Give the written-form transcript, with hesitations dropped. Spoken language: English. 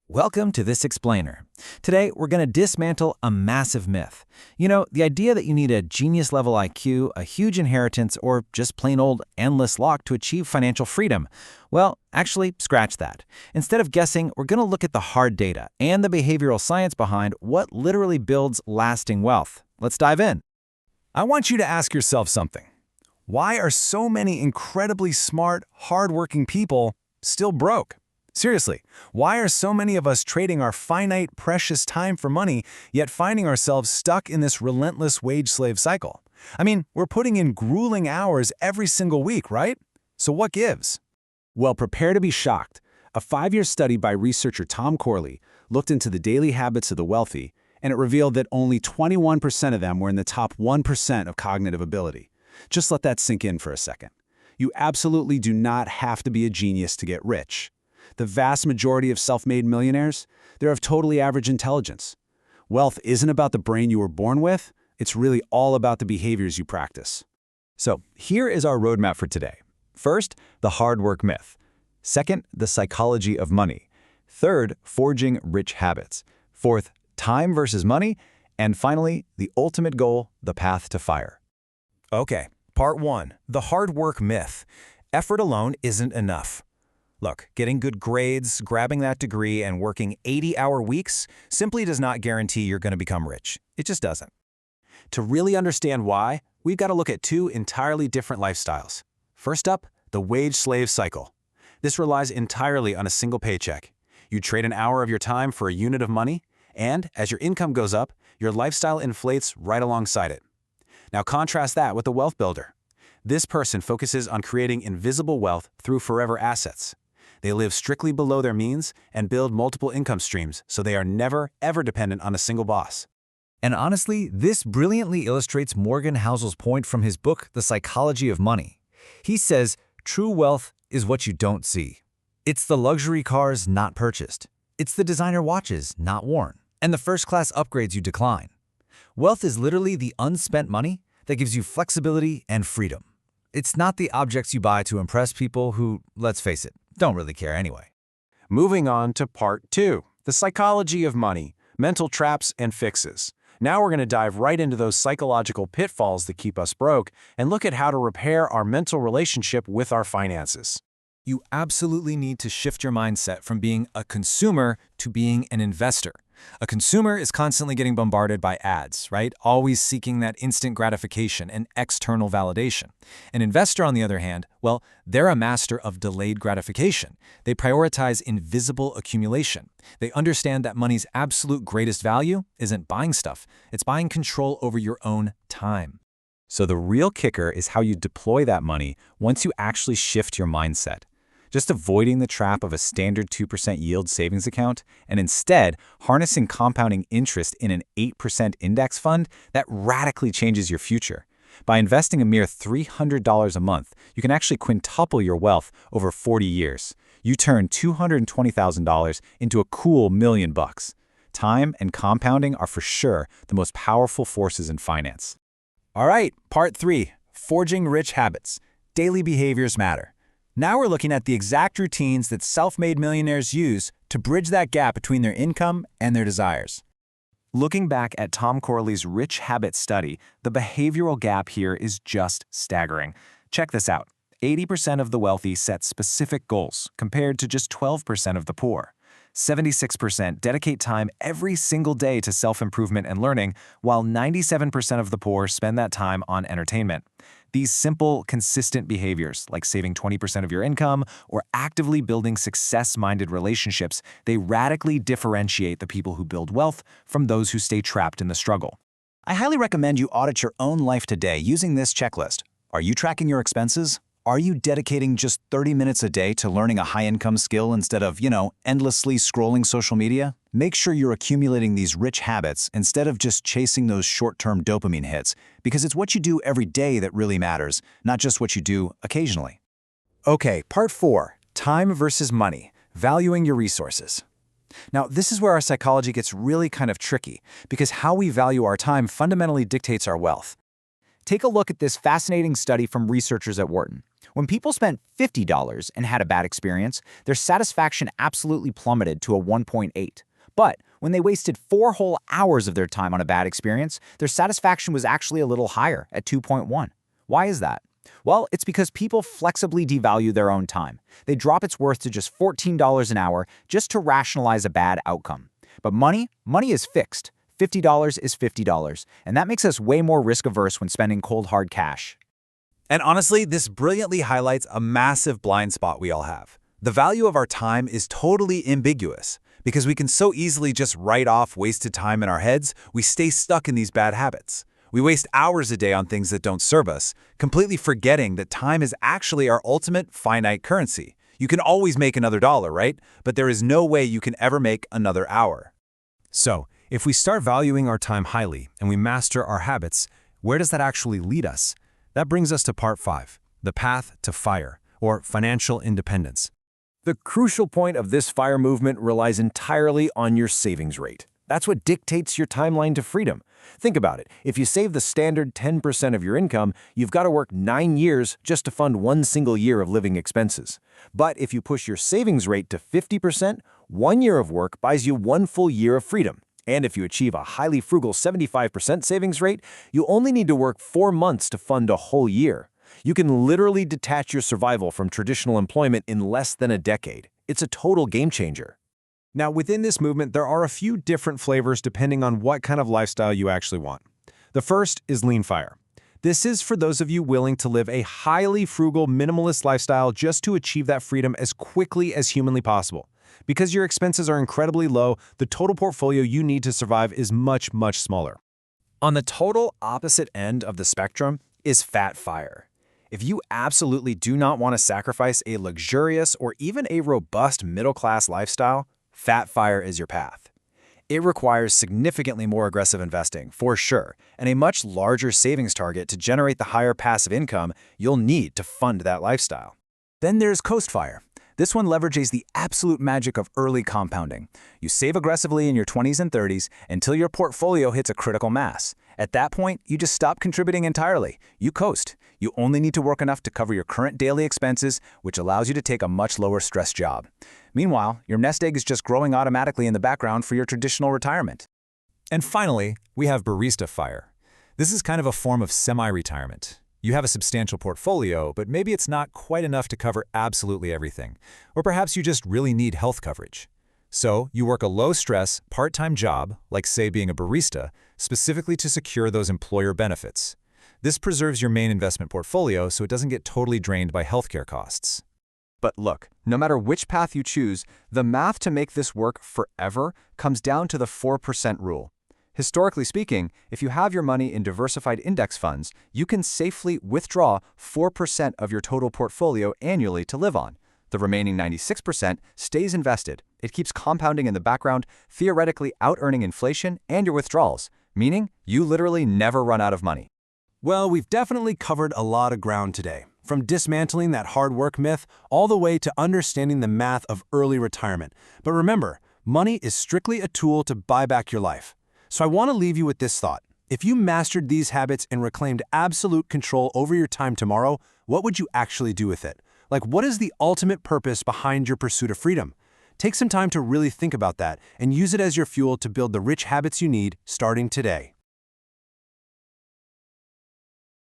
Welcome to This Explainer. Today, we're going to dismantle a massive myth. The idea that you need a genius-level IQ, a huge inheritance, or just plain old endless luck to achieve financial freedom. Well, actually, scratch that. Instead of guessing, we're going to look at the hard data and the behavioral science behind what literally builds lasting wealth. Let's dive in. I want you to ask yourself something. Why are so many incredibly smart, hardworking people still broke? Seriously, why are so many of us trading our finite, precious time for money, yet finding ourselves stuck in this relentless wage-slave cycle? I mean, we're putting in grueling hours every single week, right? So what gives? Well, prepare to be shocked. A 5-year study by researcher Tom Corley looked into the daily habits of the wealthy, and it revealed that only 21% of them were in the top 1% of cognitive ability. Just let that sink in for a second. You absolutely do not have to be a genius to get rich. The vast majority of self-made millionaires, they're of totally average intelligence. Wealth isn't about the brain you were born with, it's really all about the behaviors you practice. So, here is our roadmap for today. First, the hard work myth. Second, the psychology of money. Third, forging rich habits. Fourth, time versus money. And finally, the ultimate goal, the path to fire. Okay, part 1, the hard work myth. Effort alone isn't enough. Look, getting good grades, grabbing that degree, and working 80-hour weeks simply does not guarantee you're going to become rich. It just doesn't. To really understand why, we've got to look at 2 entirely different lifestyles. First up, the wage-slave cycle. This relies entirely on a single paycheck. You trade an hour of your time for a unit of money, and as your income goes up, your lifestyle inflates right alongside it. Now contrast that with the wealth builder. This person focuses on creating invisible wealth through forever assets. They live strictly below their means and build multiple income streams, so they are never, ever dependent on a single boss. And honestly, this brilliantly illustrates Morgan Housel's point from his book, The Psychology of Money. He says, true wealth is what you don't see. It's the luxury cars not purchased. It's the designer watches not worn. And the first-class upgrades you decline. Wealth is literally the unspent money that gives you flexibility and freedom. It's not the objects you buy to impress people who, let's face it, don't really care anyway. Moving on to part 2, the psychology of money, mental traps and fixes. Now we're going to dive right into those psychological pitfalls that keep us broke and look at how to repair our mental relationship with our finances. You absolutely need to shift your mindset from being a consumer to being an investor. A consumer is constantly getting bombarded by ads, right? Always seeking that instant gratification and external validation. An investor, on the other hand, well, they're a master of delayed gratification. They prioritize invisible accumulation. They understand that money's absolute greatest value isn't buying stuff, it's buying control over your own time. So the real kicker is how you deploy that money once you actually shift your mindset. Just avoiding the trap of a standard 2% yield savings account and instead harnessing compounding interest in an 8% index fund that radically changes your future. By investing a mere $300 a month, you can actually quintuple your wealth over 40 years. You turn $220,000 into a cool $1 million. Time and compounding are for sure the most powerful forces in finance. All right, part 3, forging rich habits. Daily behaviors matter. Now we're looking at the exact routines that self-made millionaires use to bridge that gap between their income and their desires. Looking back at Tom Corley's Rich Habits study, the behavioral gap here is just staggering. Check this out. 80% of the wealthy set specific goals, compared to just 12% of the poor. 76% dedicate time every single day to self-improvement and learning, while 97% of the poor spend that time on entertainment. These simple, consistent behaviors, like saving 20% of your income or actively building success-minded relationships, they radically differentiate the people who build wealth from those who stay trapped in the struggle. I highly recommend you audit your own life today using this checklist. Are you tracking your expenses? Are you dedicating just 30 minutes a day to learning a high-income skill instead of, endlessly scrolling social media? Make sure you're accumulating these rich habits instead of just chasing those short-term dopamine hits, because it's what you do every day that really matters, not just what you do occasionally. Okay, part 4, time versus money, valuing your resources. Now, this is where our psychology gets really kind of tricky, because how we value our time fundamentally dictates our wealth. Take a look at this fascinating study from researchers at Wharton. When people spent $50 and had a bad experience, their satisfaction absolutely plummeted to a 1.8. But when they wasted 4 whole hours of their time on a bad experience, their satisfaction was actually a little higher at 2.1. Why is that? Well, it's because people flexibly devalue their own time. They drop its worth to just $14 an hour just to rationalize a bad outcome. But money is fixed. $50 is $50, and that makes us way more risk-averse when spending cold, hard cash. And honestly, this brilliantly highlights a massive blind spot we all have. The value of our time is totally ambiguous. Because we can so easily just write off wasted time in our heads, we stay stuck in these bad habits. We waste hours a day on things that don't serve us, completely forgetting that time is actually our ultimate finite currency. You can always make another dollar, right? But there is no way you can ever make another hour. So, if we start valuing our time highly and we master our habits, where does that actually lead us? That brings us to part 5, the path to FIRE, or financial independence. The crucial point of this FIRE movement relies entirely on your savings rate. That's what dictates your timeline to freedom. Think about it. If you save the standard 10% of your income, you've got to work 9 years just to fund one single year of living expenses. But if you push your savings rate to 50%, 1 year of work buys you 1 full year of freedom. And if you achieve a highly frugal 75% savings rate, you only need to work 4 months to fund a whole year. You can literally detach your survival from traditional employment in less than a decade. It's a total game changer. Now, within this movement, there are a few different flavors depending on what kind of lifestyle you actually want. The first is Lean FIRE. This is for those of you willing to live a highly frugal, minimalist lifestyle just to achieve that freedom as quickly as humanly possible. Because your expenses are incredibly low, the total portfolio you need to survive is much, much smaller. On the total opposite end of the spectrum is Fat FIRE. If you absolutely do not want to sacrifice a luxurious or even a robust middle-class lifestyle, Fat FIRE is your path. It requires significantly more aggressive investing, for sure, and a much larger savings target to generate the higher passive income you'll need to fund that lifestyle. Then there's Coast FIRE. This one leverages the absolute magic of early compounding. You save aggressively in your 20s and 30s until your portfolio hits a critical mass. At that point, you just stop contributing entirely. You coast. You only need to work enough to cover your current daily expenses, which allows you to take a much lower stress job. Meanwhile, your nest egg is just growing automatically in the background for your traditional retirement. And finally, we have Barista FIRE. This is kind of a form of semi-retirement. You have a substantial portfolio, but maybe it's not quite enough to cover absolutely everything. Or perhaps you just really need health coverage. So you work a low-stress, part-time job, like say being a barista, specifically to secure those employer benefits. This preserves your main investment portfolio so it doesn't get totally drained by healthcare costs. But look, no matter which path you choose, the math to make this work forever comes down to the 4% rule. Historically speaking, if you have your money in diversified index funds, you can safely withdraw 4% of your total portfolio annually to live on. The remaining 96% stays invested. It keeps compounding in the background, theoretically out-earning inflation and your withdrawals, meaning you literally never run out of money. Well, we've definitely covered a lot of ground today, from dismantling that hard work myth all the way to understanding the math of early retirement. But remember, money is strictly a tool to buy back your life. So I want to leave you with this thought. If you mastered these habits and reclaimed absolute control over your time tomorrow, what would you actually do with it? Like, what is the ultimate purpose behind your pursuit of freedom? Take some time to really think about that and use it as your fuel to build the rich habits you need starting today.